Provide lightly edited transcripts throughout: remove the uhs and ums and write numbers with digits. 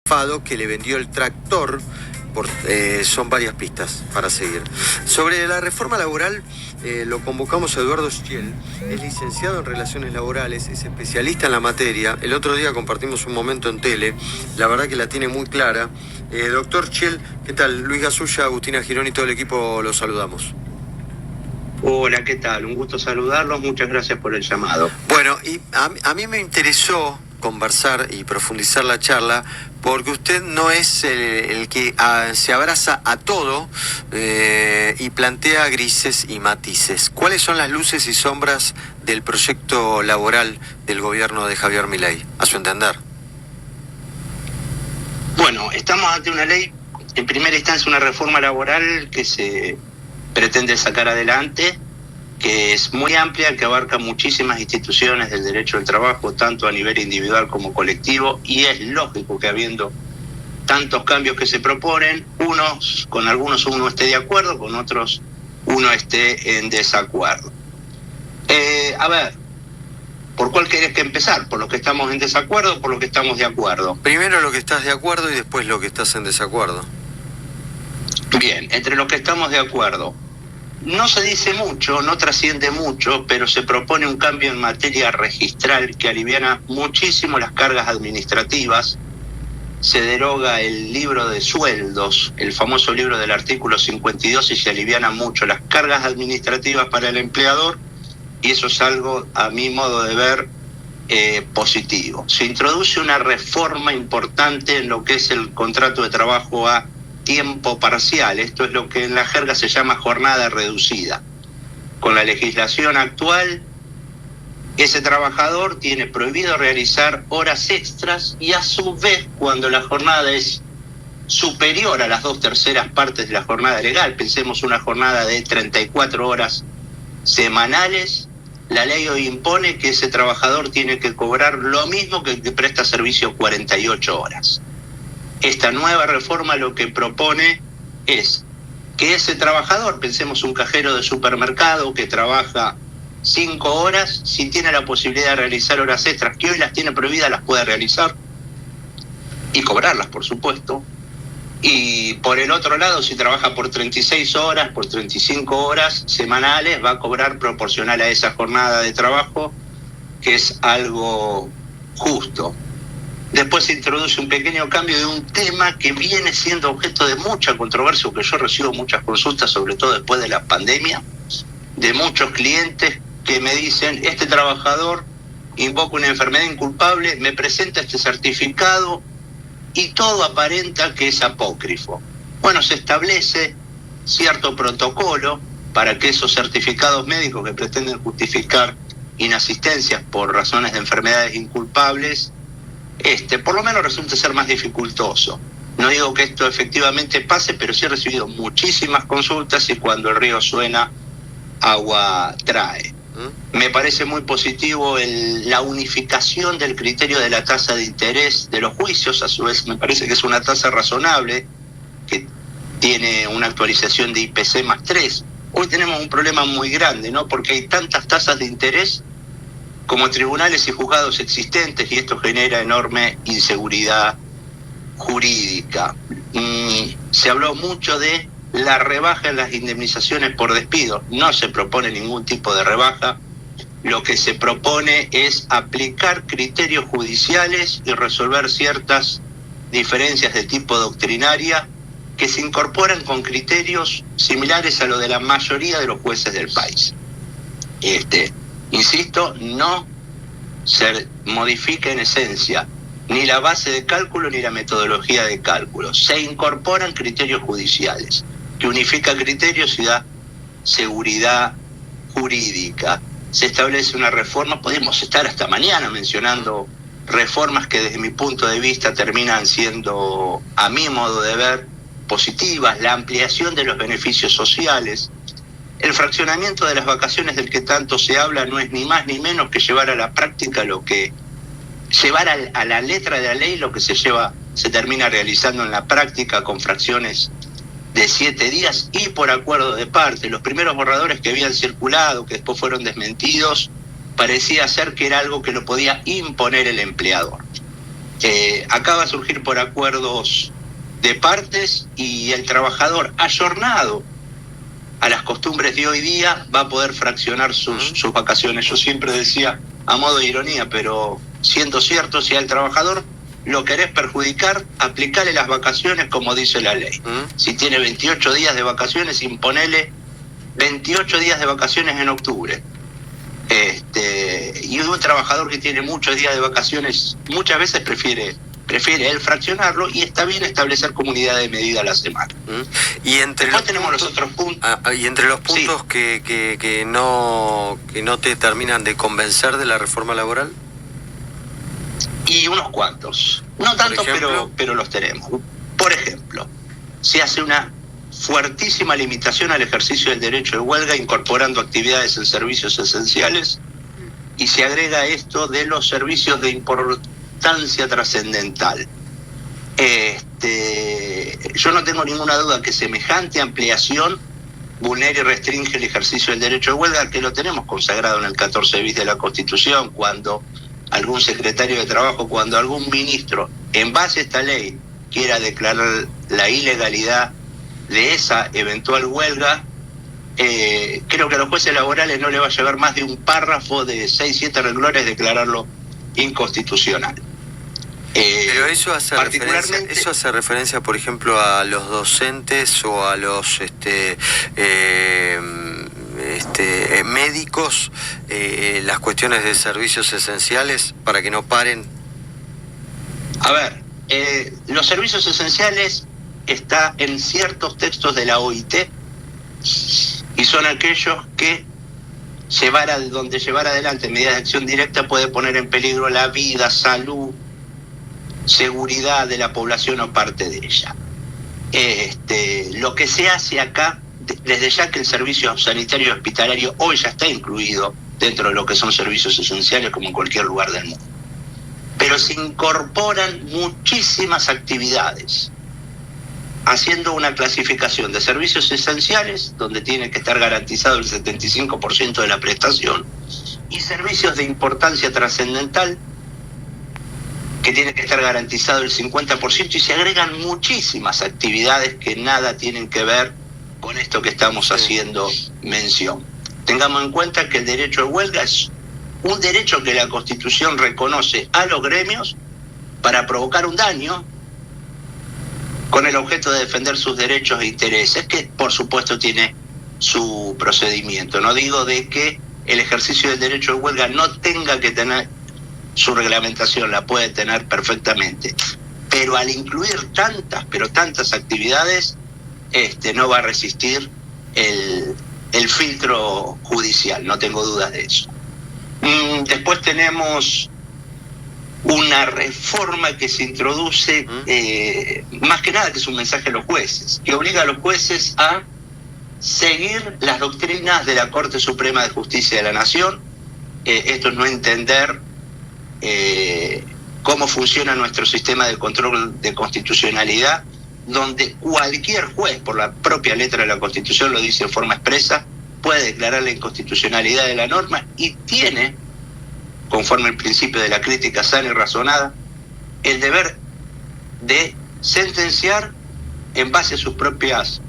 Fado que le vendió el tractor. Son varias pistas para seguir. Sobre la reforma laboral, lo convocamos a Eduardo Schiel. Es licenciado en Relaciones Laborales, es especialista en la materia. El otro día compartimos un momento en tele, la verdad que la tiene muy clara. Doctor Schiel, ¿qué tal? Luis Gasulla, Agustina Girón y todo el equipo los saludamos. Hola, ¿qué tal? Un gusto saludarlos, muchas gracias por el llamado. Bueno, y a mí me interesó conversar y profundizar la charla porque usted no es el que se abraza a todo y plantea grises y matices. ¿Cuáles son las luces y sombras del proyecto laboral del gobierno de Javier Milei, a su entender? Bueno, estamos ante una ley, en primera instancia una reforma laboral que se pretende sacar adelante, que es muy amplia, que abarca muchísimas instituciones del derecho del trabajo, tanto a nivel individual como colectivo, y es lógico que habiendo tantos cambios que se proponen, con algunos uno esté de acuerdo, con otros uno esté en desacuerdo. A ver, ¿por cuál querés que empezar? ¿Por lo que estamos en desacuerdo o por lo que estamos de acuerdo? Primero lo que estás de acuerdo y después lo que estás en desacuerdo. Bien, entre los que estamos de acuerdo. No se dice mucho, no trasciende mucho, pero se propone un cambio en materia registral que aliviana muchísimo las cargas administrativas. Se deroga el libro de sueldos, el famoso libro del artículo 52, y se aliviana mucho las cargas administrativas para el empleador, y eso es algo, a mi modo de ver, positivo. Se introduce una reforma importante en lo que es el contrato de trabajo a tiempo parcial. Esto es lo que en la jerga se llama jornada reducida. Con la legislación actual, ese trabajador tiene prohibido realizar horas extras y a su vez, cuando la jornada es superior a las 2/3 partes de la jornada legal, pensemos una jornada de 34 horas semanales, la ley hoy impone que ese trabajador tiene que cobrar lo mismo que el que presta servicio 48 horas. Esta nueva reforma lo que propone es que ese trabajador, pensemos un cajero de supermercado que trabaja 5 horas, si tiene la posibilidad de realizar horas extras, que hoy las tiene prohibidas, las puede realizar y cobrarlas, por supuesto. Y por el otro lado, si trabaja por 36 horas, por 35 horas semanales, va a cobrar proporcional a esa jornada de trabajo, que es algo justo. Después se introduce un pequeño cambio de un tema que viene siendo objeto de mucha controversia, porque yo recibo muchas consultas, sobre todo después de la pandemia, de muchos clientes que me dicen: este trabajador invoca una enfermedad inculpable, me presenta este certificado y todo aparenta que es apócrifo. Bueno, se establece cierto protocolo para que esos certificados médicos que pretenden justificar inasistencias por razones de enfermedades inculpables, por lo menos resulta ser más dificultoso. No digo que esto efectivamente pase, pero sí he recibido muchísimas consultas y cuando el río suena, agua trae. Me parece muy positivo la unificación del criterio de la tasa de interés de los juicios. A su vez me parece que es una tasa razonable, que tiene una actualización de IPC más 3. Hoy tenemos un problema muy grande, ¿no? Porque hay tantas tasas de interés como tribunales y juzgados existentes, y esto genera enorme inseguridad jurídica. Se habló mucho de la rebaja en las indemnizaciones por despido. No se propone ningún tipo de rebaja. Lo que se propone es aplicar criterios judiciales y resolver ciertas diferencias de tipo doctrinaria que se incorporan con criterios similares a lo de la mayoría de los jueces del país. Insisto, no se modifica en esencia ni la base de cálculo ni la metodología de cálculo. Se incorporan criterios judiciales, que unifica criterios y da seguridad jurídica. Se establece una reforma, podemos estar hasta mañana mencionando reformas que desde mi punto de vista terminan siendo, a mi modo de ver, positivas. La ampliación de los beneficios sociales. El fraccionamiento de las vacaciones del que tanto se habla no es ni más ni menos que llevar a la práctica llevar a la letra de la ley lo que se termina realizando en la práctica con fracciones de 7 días y por acuerdo de parte. Los primeros borradores que habían circulado, que después fueron desmentidos, parecía ser que era algo que lo podía imponer el empleador. acá va a surgir por acuerdos de partes y el trabajador ayornado a las costumbres de hoy día va a poder fraccionar sus vacaciones. Yo siempre decía, a modo de ironía, pero siendo cierto, si al trabajador lo querés perjudicar, aplicale las vacaciones como dice la ley. Si tiene 28 días de vacaciones, imponele 28 días de vacaciones en octubre. Y un trabajador que tiene muchos días de vacaciones muchas veces prefiere él fraccionarlo, y está bien establecer comunidad de medida a la semana. Y entre Después tenemos los otros puntos. Y entre los puntos sí, que no te terminan de convencer de la reforma laboral. Y unos cuantos. No tanto, pero los tenemos. Por ejemplo, se hace una fuertísima limitación al ejercicio del derecho de huelga, incorporando actividades en servicios esenciales, y se agrega esto de los servicios de importancia trascendental. Yo no tengo ninguna duda que semejante ampliación vulnera y restringe el ejercicio del derecho de huelga, que lo tenemos consagrado en el 14 bis de la Constitución, cuando algún secretario de Trabajo, cuando algún ministro, en base a esta ley, quiera declarar la ilegalidad de esa eventual huelga, creo que a los jueces laborales no le va a llevar más de un párrafo de 6-7 renglones declararlo inconstitucional. Pero eso hace referencia, por ejemplo, a los docentes o a los médicos, las cuestiones de servicios esenciales, para que no paren. A ver, los servicios esenciales está en ciertos textos de la OIT, y son aquellos que donde llevar adelante medidas de acción directa puede poner en peligro la vida, salud, seguridad de la población o parte de ella. Lo que se hace acá, desde ya que el servicio sanitario y hospitalario hoy ya está incluido dentro de lo que son servicios esenciales como en cualquier lugar del mundo, pero se incorporan muchísimas actividades, haciendo una clasificación de servicios esenciales, donde tiene que estar garantizado el 75% de la prestación, y servicios de importancia trascendental, que tiene que estar garantizado el 50%, y se agregan muchísimas actividades que nada tienen que ver con esto que estamos haciendo mención. Tengamos en cuenta que el derecho de huelga es un derecho que la Constitución reconoce a los gremios para provocar un daño con el objeto de defender sus derechos e intereses, que por supuesto tiene su procedimiento. No digo de que el ejercicio del derecho de huelga no tenga que tener su reglamentación, la puede tener perfectamente, pero al incluir tantas actividades, no va a resistir el filtro judicial, no tengo dudas de eso. Después tenemos una reforma que se introduce, más que nada que es un mensaje a los jueces, que obliga a los jueces a seguir las doctrinas de la Corte Suprema de Justicia de la Nación. Esto es no entender cómo funciona nuestro sistema de control de constitucionalidad, donde cualquier juez, por la propia letra de la Constitución lo dice en forma expresa, puede declarar la inconstitucionalidad de la norma, y tiene, conforme al principio de la crítica sana y razonada, el deber de sentenciar en base a sus propias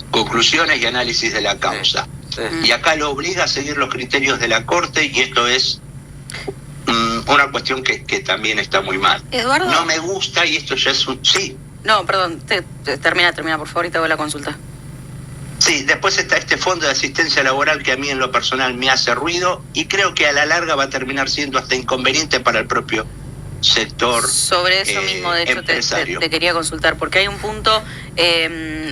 conclusiones y análisis de la causa. Y acá lo obliga a seguir los criterios de la Corte, y esto es una cuestión que también está muy mal. Eduardo. No me gusta, y esto ya es un... Sí. No, perdón, termina, por favor, y te hago la consulta. Sí, después está este fondo de asistencia laboral que a mí en lo personal me hace ruido, y creo que a la larga va a terminar siendo hasta inconveniente para el propio sector. Sobre eso mismo, de hecho, te quería consultar, porque hay un punto,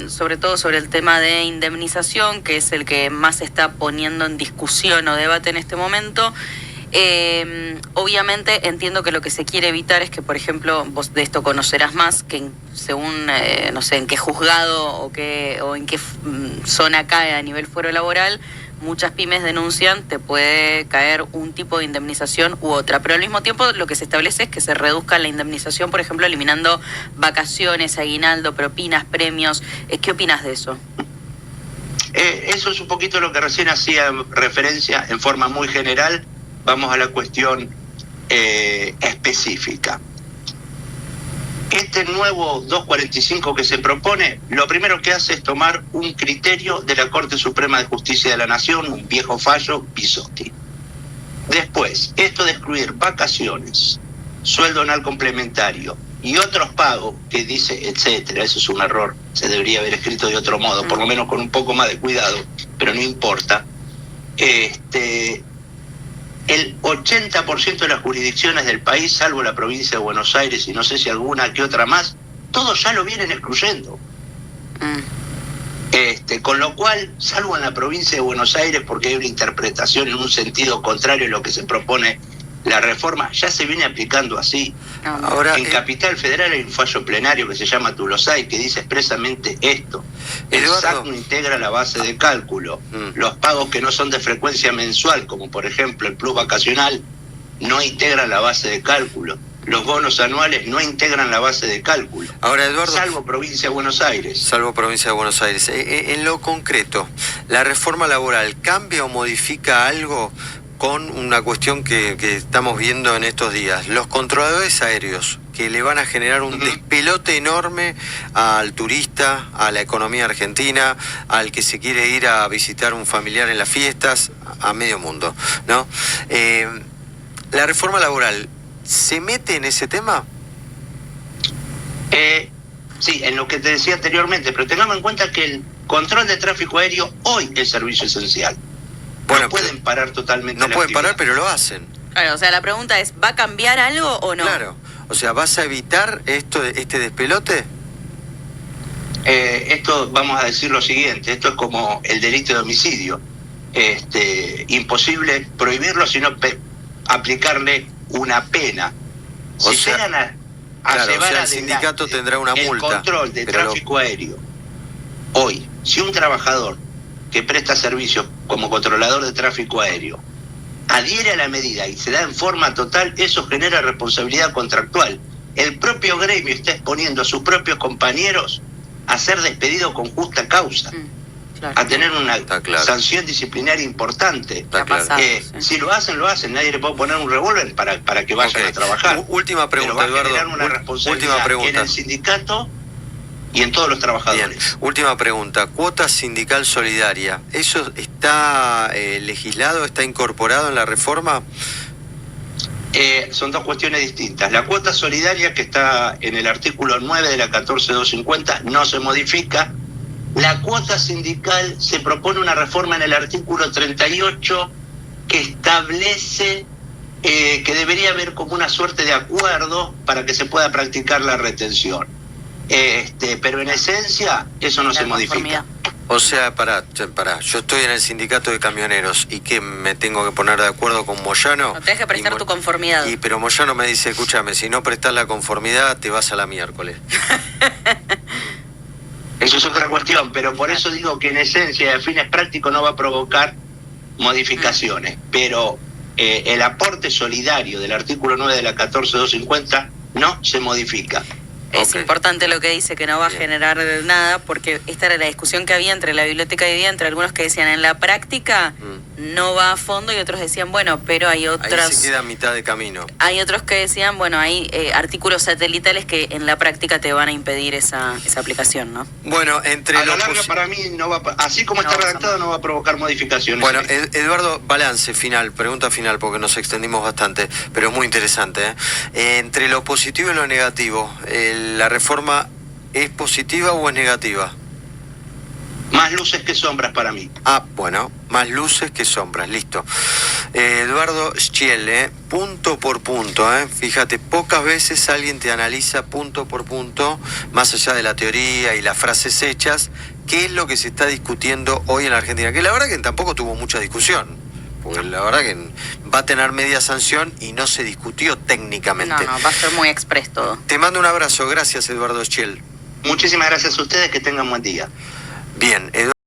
sobre todo sobre el tema de indemnización, que es el que más se está poniendo en discusión o debate en este momento. Obviamente entiendo que lo que se quiere evitar es que, por ejemplo, vos de esto conocerás más, que según, no sé en qué juzgado o en qué zona cae a nivel fuero laboral, muchas pymes denuncian, te puede caer un tipo de indemnización u otra, pero al mismo tiempo lo que se establece es que se reduzca la indemnización, por ejemplo, eliminando vacaciones, aguinaldo, propinas, premios. ¿Qué opinas de eso? Eso es un poquito lo que recién hacía referencia en forma muy general. Vamos a la cuestión específica. Este nuevo 245 que se propone, lo primero que hace es tomar un criterio de la Corte Suprema de Justicia de la Nación, un viejo fallo, Pisotti. Después, esto de excluir vacaciones, sueldo anual complementario y otros pagos, que dice, etcétera, eso es un error, se debería haber escrito de otro modo, por lo menos con un poco más de cuidado, pero no importa. El 80% de las jurisdicciones del país, salvo la provincia de Buenos Aires y no sé si alguna que otra más, todos ya lo vienen excluyendo. Con lo cual, salvo en la provincia de Buenos Aires, porque hay una interpretación en un sentido contrario a lo que se propone la reforma, ya se viene aplicando así. Ahora, en Capital Federal hay un fallo plenario que se llama Tulosay, que dice expresamente esto. El SAC no integra la base de cálculo. Los pagos que no son de frecuencia mensual, como por ejemplo el plus vacacional, no integran la base de cálculo. Los bonos anuales no integran la base de cálculo. Ahora, Eduardo, salvo provincia de Buenos Aires. Salvo provincia de Buenos Aires. En lo concreto, ¿la reforma laboral cambia o modifica algo con una cuestión que estamos viendo en estos días? Los controladores aéreos, que le van a generar un despelote enorme al turista, a la economía argentina, al que se quiere ir a visitar un familiar en las fiestas, a medio mundo, ¿no? ¿La reforma laboral se mete en ese tema? Sí, en lo que te decía anteriormente, pero tengamos en cuenta que el control de tráfico aéreo hoy es servicio esencial. Bueno, no pueden parar totalmente. No pueden parar, pero lo hacen. Claro, o sea, la pregunta es, ¿va a cambiar algo o no? Claro, o sea, ¿vas a evitar este despelote? Esto, vamos a decir lo siguiente, esto es como el delito de homicidio. Imposible prohibirlo, sino aplicarle una pena. Si llegan a llevar el sindicato tendrá una multa. El control de tráfico aéreo. Hoy, si un trabajador que presta servicio como controlador de tráfico aéreo adhiere a la medida y se da en forma total, eso genera responsabilidad contractual. El propio gremio está exponiendo a sus propios compañeros a ser despedido con justa causa, a tener una sanción disciplinaria importante. Si lo hacen, nadie le puede poner un revólver para que vayan a trabajar. Última pregunta, pero va a generar Eduardo. una responsabilidad en el sindicato y en todos los trabajadores. Bien. Última pregunta, cuota sindical solidaria, ¿eso está legislado, está incorporado en la reforma? Son dos cuestiones distintas. La cuota solidaria, que está en el artículo 9 de la 14250, no se modifica. La cuota sindical, se propone una reforma en el artículo 38 que establece que debería haber como una suerte de acuerdo para que se pueda practicar la retención. Pero en esencia eso no se modifica. O sea, pará, yo estoy en el sindicato de camioneros y que me tengo que poner de acuerdo con Moyano. No, tenés que prestar tu conformidad. Pero Moyano me dice, escúchame, si no prestás la conformidad te vas a la miércoles. Eso es otra cuestión, pero por eso digo que en esencia, a fines prácticos, no va a provocar modificaciones. Pero el aporte solidario del artículo 9 de la 14250 no se modifica. Es importante lo que dice, que no va a generar nada, porque esta era la discusión que había entre la biblioteca de día, entre algunos que decían en la práctica no va a fondo y otros decían, bueno, pero hay otras... Ahí se queda a mitad de camino. Hay otros que decían, bueno, hay artículos satelitales que en la práctica te van a impedir esa aplicación, ¿no? Bueno, a la larga para mí no va, así como está redactado, no va a provocar modificaciones. Bueno, Eduardo, balance final, pregunta final, porque nos extendimos bastante, pero es muy interesante. Entre lo positivo y lo negativo, ¿la reforma es positiva o es negativa? Más luces que sombras para mí. Bueno, más luces que sombras, listo. Eduardo Schiel, punto por punto, fíjate, pocas veces alguien te analiza punto por punto, más allá de la teoría y las frases hechas, qué es lo que se está discutiendo hoy en la Argentina, que la verdad que tampoco tuvo mucha discusión, porque la verdad que va a tener media sanción y no se discutió técnicamente. No, va a ser muy express todo. Te mando un abrazo, gracias Eduardo Schiel. Muchísimas gracias a ustedes, que tengan buen día. Bien, Eduardo.